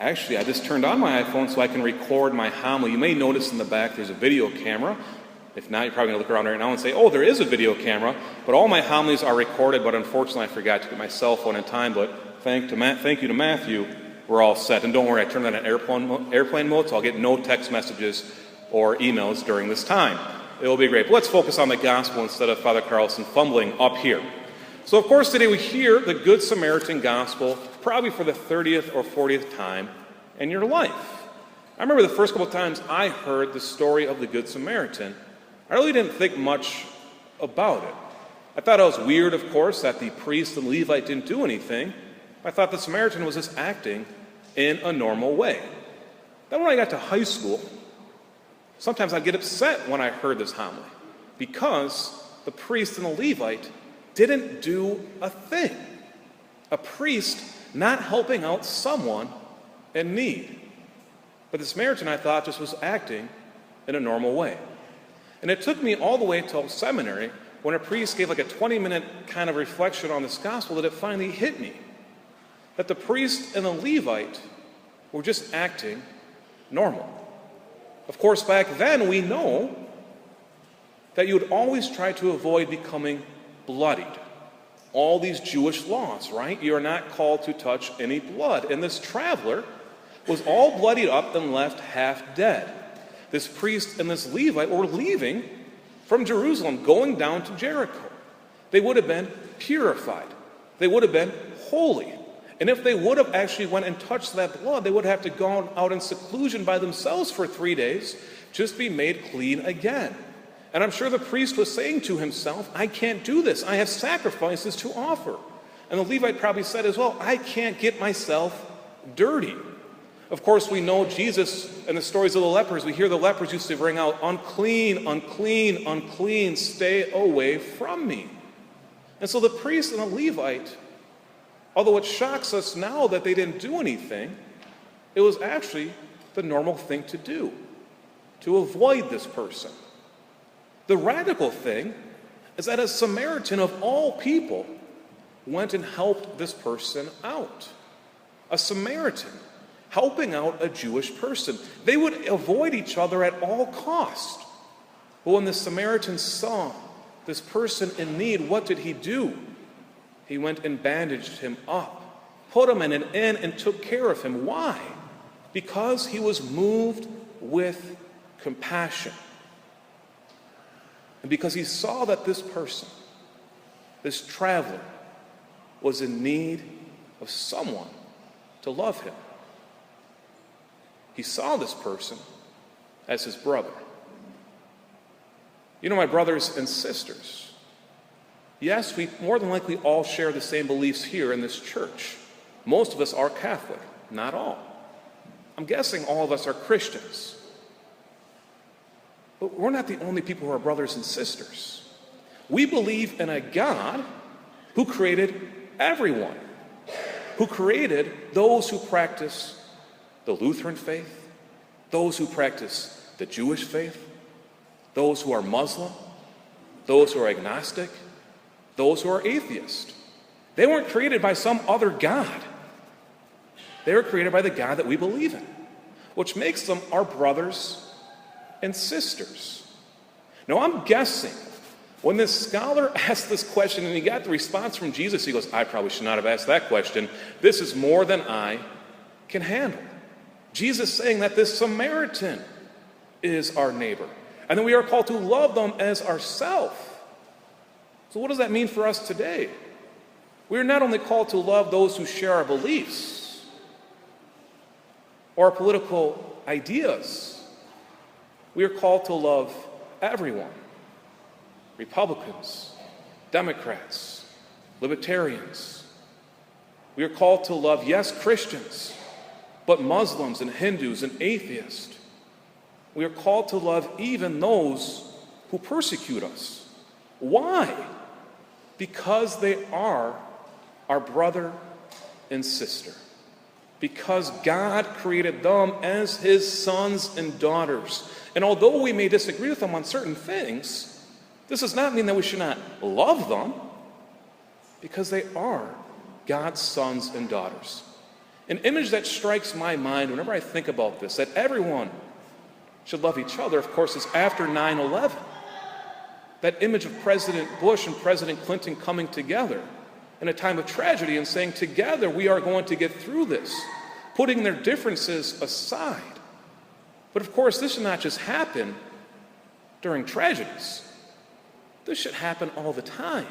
Actually, I just turned on my iPhone so I can record my homily. You may notice in the back there's a video camera. If not, you're probably going to look around right now and say, oh, there is a video camera. But all my homilies are recorded, but unfortunately I forgot to get my cell phone in time. But thank you to Matthew, we're all set. And don't worry, I turned that on airplane mode, so I'll get no text messages or emails during this time. It will be great. But let's focus on the gospel instead of Father Carlson fumbling up here. So, of course, today we hear the Good Samaritan gospel probably for the 30th or 40th time in your life. I remember the first couple of times I heard the story of the Good Samaritan, I really didn't think much about it. I thought it was weird, of course, that the priest and Levite didn't do anything. I thought the Samaritan was just acting in a normal way. Then when I got to high school, sometimes I'd get upset when I heard this homily because the priest and the Levite didn't do a thing. A priest not helping out someone in need. But the Samaritan, I thought, just was acting in a normal way. And it took me all the way until seminary when a priest gave like a 20-minute kind of reflection on this gospel that it finally hit me. That the priest and the Levite were just acting normal. Of course, back then we know that you would always try to avoid becoming bloodied. All these Jewish laws, right? You are not called to touch any blood. And this traveler was all bloodied up and left half dead. This priest and this Levite were leaving from Jerusalem, going down to Jericho. They would have been purified. They would have been holy. And if they would have actually went and touched that blood, they would have to go out in seclusion by themselves for 3 days, just be made clean again. And I'm sure the priest was saying to himself, I can't do this. I have sacrifices to offer. And the Levite probably said as well, I can't get myself dirty. Of course, we know Jesus and the stories of the lepers. We hear the lepers used to ring out, unclean, unclean, unclean, stay away from me. And so the priest and the Levite, although it shocks us now that they didn't do anything, it was actually the normal thing to do, to avoid this person. The radical thing is that a Samaritan of all people went and helped this person out. A Samaritan helping out a Jewish person. They would avoid each other at all costs. But when the Samaritan saw this person in need, what did he do? He went and bandaged him up, put him in an inn, and took care of him. Why? Because he was moved with compassion. And because he saw that this person, this traveler, was in need of someone to love him. He saw this person as his brother. You know, my brothers and sisters, yes, we more than likely all share the same beliefs here in this church. Most of us are Catholic, not all. I'm guessing all of us are Christians. But we're not the only people who are brothers and sisters. We believe in a God who created everyone, who created those who practice the Lutheran faith, those who practice the Jewish faith, those who are Muslim, those who are agnostic, those who are atheist. They weren't created by some other God. They were created by the God that we believe in, which makes them our brothers and sisters. Now, I'm guessing when this scholar asked this question and he got the response from Jesus, he goes, I probably should not have asked that question. This is more than I can handle. Jesus saying that this Samaritan is our neighbor, and that we are called to love them as ourselves. So what does that mean for us today? We are not only called to love those who share our beliefs or our political ideas, we are called to love everyone. Republicans, Democrats, Libertarians. We are called to love, yes, Christians, but Muslims and Hindus and atheists. We are called to love even those who persecute us. Why? Because they are our brother and sister. Because God created them as his sons and daughters. And although we may disagree with them on certain things, this does not mean that we should not love them, because they are God's sons and daughters. An image that strikes my mind whenever I think about this, that everyone should love each other, of course, is after 9/11. That image of President Bush and President Clinton coming together in a time of tragedy and saying, together we are going to get through this, putting their differences aside. But of course, this should not just happen during tragedies. This should happen all the time.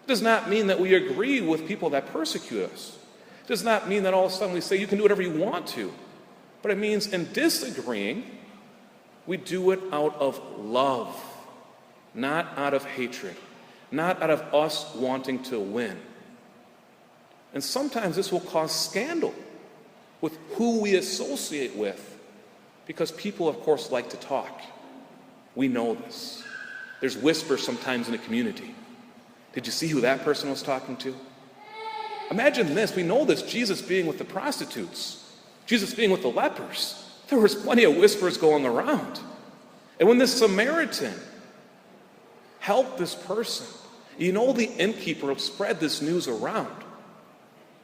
It does not mean that we agree with people that persecute us. It does not mean that all of a sudden we say you can do whatever you want to. But it means in disagreeing, we do it out of love, not out of hatred, not out of us wanting to win. And sometimes this will cause scandal with who we associate with, because people, of course, like to talk. We know this. There's whispers sometimes in a community. Did you see who that person was talking to? Imagine this. We know this. Jesus being with the prostitutes. Jesus being with the lepers. There was plenty of whispers going around. And when this Samaritan helped this person, you know, the innkeeper spread this news around.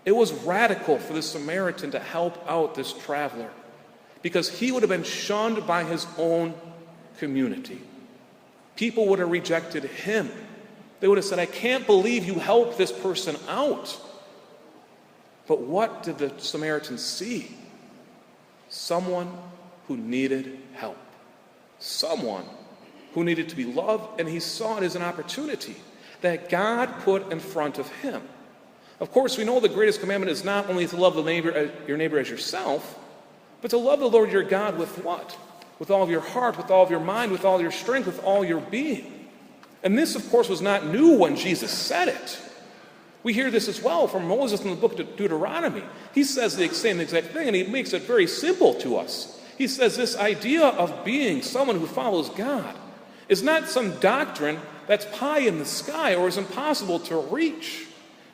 It was radical for the Samaritan to help out this traveler, because he would have been shunned by his own community. People would have rejected him. They would have said, I can't believe you helped this person out. But what did the Samaritan see? Someone who needed help. Someone who needed to be loved, and he saw it as an opportunity that God put in front of him. Of course, we know the greatest commandment is not only to love your neighbor as yourself, but to love the Lord your God with what? With all of your heart, with all of your mind, with all your strength, with all your being. And this, of course, was not new when Jesus said it. We hear this as well from Moses in the book of Deuteronomy. He says the same exact thing, and he makes it very simple to us. He says this idea of being someone who follows God is not some doctrine that's pie in the sky or is impossible to reach.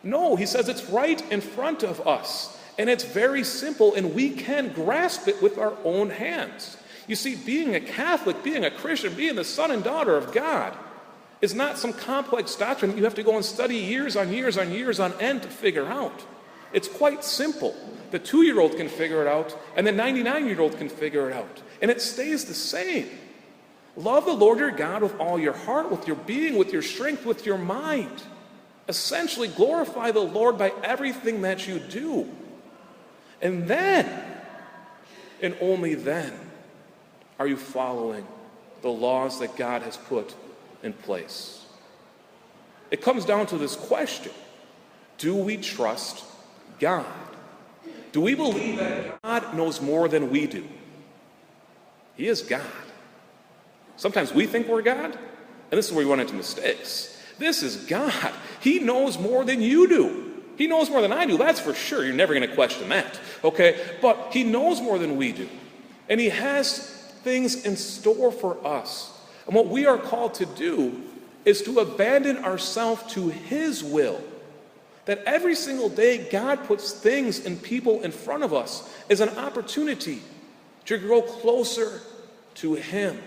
No, he says it's right in front of us, and it's very simple, and we can grasp it with our own hands. You see, being a Catholic, being a Christian, being the son and daughter of God is not some complex doctrine that you have to go and study years on years on years on end to figure out. It's quite simple. The 2-year-old can figure it out, and the 99-year-old can figure it out, and it stays the same. Love the Lord your God with all your heart, with your being, with your strength, with your mind. Essentially, glorify the Lord by everything that you do. And then, and only then, are you following the laws that God has put in place. It comes down to this question: do we trust God? Do we believe that God knows more than we do? He is God. Sometimes we think we're God, and this is where we run into mistakes. This is God. He knows more than you do. He knows more than I do, that's for sure. You're never going to question that, okay? But he knows more than we do. And he has things in store for us. And what we are called to do is to abandon ourselves to his will. That every single day God puts things and people in front of us as an opportunity to grow closer to him.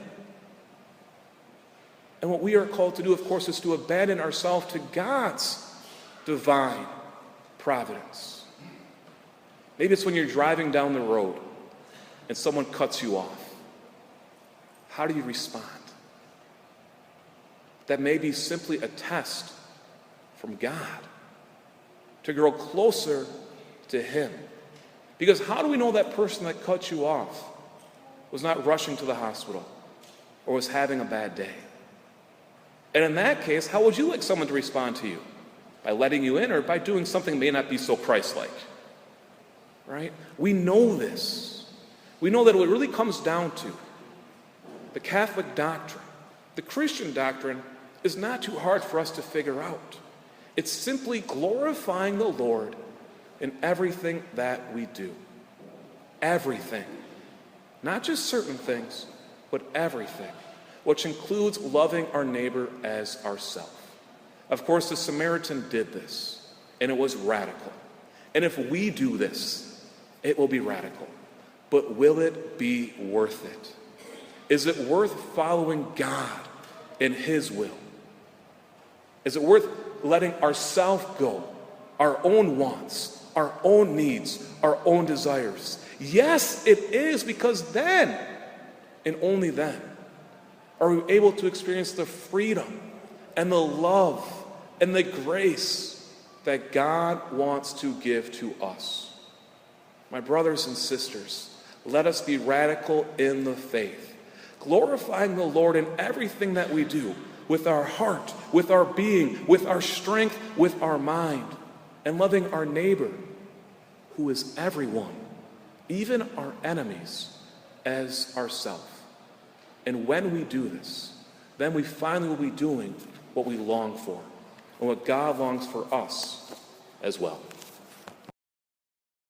And what we are called to do, of course, is to abandon ourselves to God's divine providence. Maybe it's when you're driving down the road and someone cuts you off. How do you respond? That may be simply a test from God to grow closer to him. Because how do we know that person that cut you off was not rushing to the hospital or was having a bad day? And in that case, how would you like someone to respond to you? By letting you in, or by doing something that may not be so Christ-like? Right? We know this. We know that what it really comes down to, the Catholic doctrine, the Christian doctrine, is not too hard for us to figure out. It's simply glorifying the Lord in everything that we do. Everything. Not just certain things, but everything. Which includes loving our neighbor as ourselves. Of course, the Samaritan did this, and it was radical. And if we do this, it will be radical. But will it be worth it? Is it worth following God in his will? Is it worth letting ourselves go, our own wants, our own needs, our own desires. Yes, it is, because then, and only then, are we able to experience the freedom and the love and the grace that God wants to give to us. My brothers and sisters, let us be radical in the faith, glorifying the Lord in everything that we do, with our heart, with our being, with our strength, with our mind, and loving our neighbor, who is everyone, even our enemies, as ourselves. And when we do this, then we finally will be doing what we long for, and what God longs for us as well.